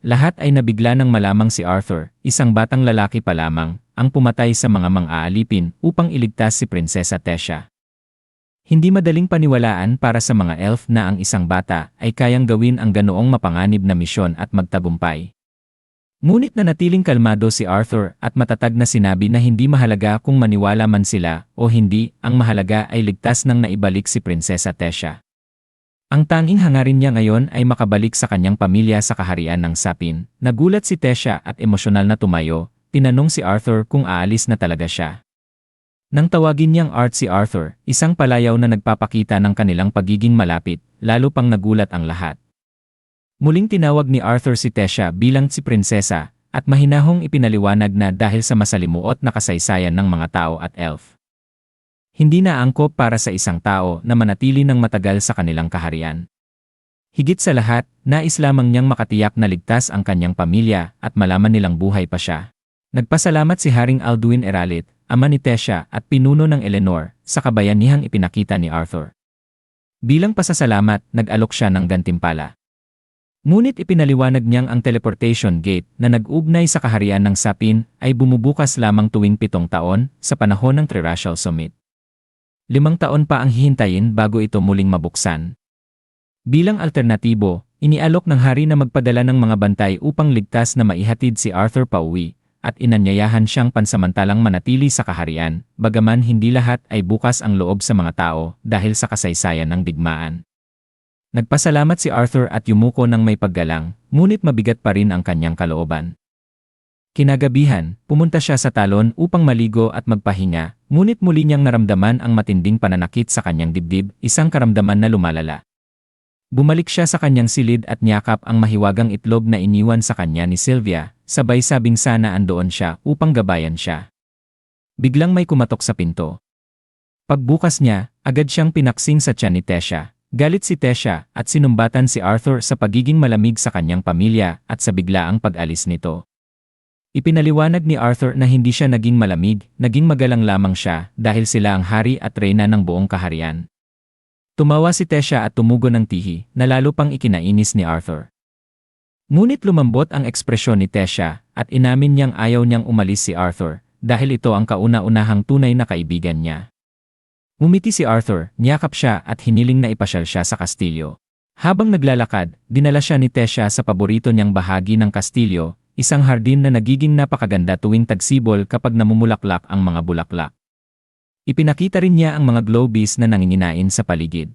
lahat ay nabigla nang malamang si Arthur, isang batang lalaki pa lamang, ang pumatay sa mga mang-aalipin upang iligtas si Prinsesa Tessia. Hindi madaling paniwalaan para sa mga elf na ang isang bata ay kayang gawin ang ganoong mapanganib na misyon at magtagumpay. Ngunit nanatiling kalmado si Arthur at matatag na sinabi na hindi mahalaga kung maniwala man sila o hindi, ang mahalaga ay ligtas nang naibalik si Prinsesa Tessia. Ang tanging hangarin niya ngayon ay makabalik sa kanyang pamilya sa kaharian ng Sapin. Nagulat si Tessia at emosyonal na tumayo, tinanong si Arthur kung aalis na talaga siya. Nang tawagin niyang Art si Arthur, isang palayaw na nagpapakita ng kanilang pagiging malapit, lalo pang nagulat ang lahat. Muling tinawag ni Arthur si Tessia bilang si prinsesa, at mahinahong ipinaliwanag na dahil sa masalimuot na kasaysayan ng mga tao at elf. Hindi na angkop para sa isang tao na manatili ng matagal sa kanilang kaharian. Higit sa lahat, nais lamang niyang makatiyak na ligtas ang kanyang pamilya at malaman nilang buhay pa siya. Nagpasalamat si Haring Alduin Eralit, ama ni Tessia at pinuno ng Eleanor, sa kabayanihang ipinakita ni Arthur. Bilang pasasalamat, nag-alok siya ng gantimpala. Ngunit ipinaliwanag niyang ang teleportation gate na nag-ugnay sa kaharian ng Sapin ay bumubukas lamang tuwing 7 taon sa panahon ng Triracial Summit. 5 taon pa ang hihintayin bago ito muling mabuksan. Bilang alternatibo, inialok ng hari na magpadala ng mga bantay upang ligtas na maihatid si Arthur pauwi, at inanyayahan siyang pansamantalang manatili sa kaharian, bagaman hindi lahat ay bukas ang loob sa mga tao dahil sa kasaysayan ng digmaan. Nagpasalamat si Arthur at yumuko ng may paggalang, ngunit mabigat pa rin ang kanyang kalooban. Kinagabihan, pumunta siya sa talon upang maligo at magpahinga, ngunit muli niyang naramdaman ang matinding pananakit sa kanyang dibdib, isang karamdaman na lumalala. Bumalik siya sa kanyang silid at niyakap ang mahiwagang itlog na iniwan sa kanya ni Sylvia, sabay sabing sana andoon siya upang gabayan siya. Biglang may kumatok sa pinto. Pagbukas niya, agad siyang pinaksing sa tiyan ni Tessia. Galit si Tessia at sinumbatan si Arthur sa pagiging malamig sa kanyang pamilya at sa biglaang pag-alis nito. Ipinaliwanag ni Arthur na hindi siya naging malamig, naging magalang lamang siya dahil sila ang hari at reyna ng buong kaharian. Tumawa si Tessia at tumugon ng tihi na lalo pang ikinainis ni Arthur. Ngunit lumambot ang ekspresyon ni Tessia at inamin niyang ayaw niyang umalis si Arthur dahil ito ang kauna-unahang tunay na kaibigan niya. Ngumiti si Arthur, niyakap siya at hiniling na ipasyal siya sa kastilyo. Habang naglalakad, dinala siya ni Tessia sa paborito niyang bahagi ng kastilyo, isang hardin na nagiging napakaganda tuwing tagsibol kapag namumulaklak ang mga bulaklak. Ipinakita rin niya ang mga glow bees na nanginginain sa paligid.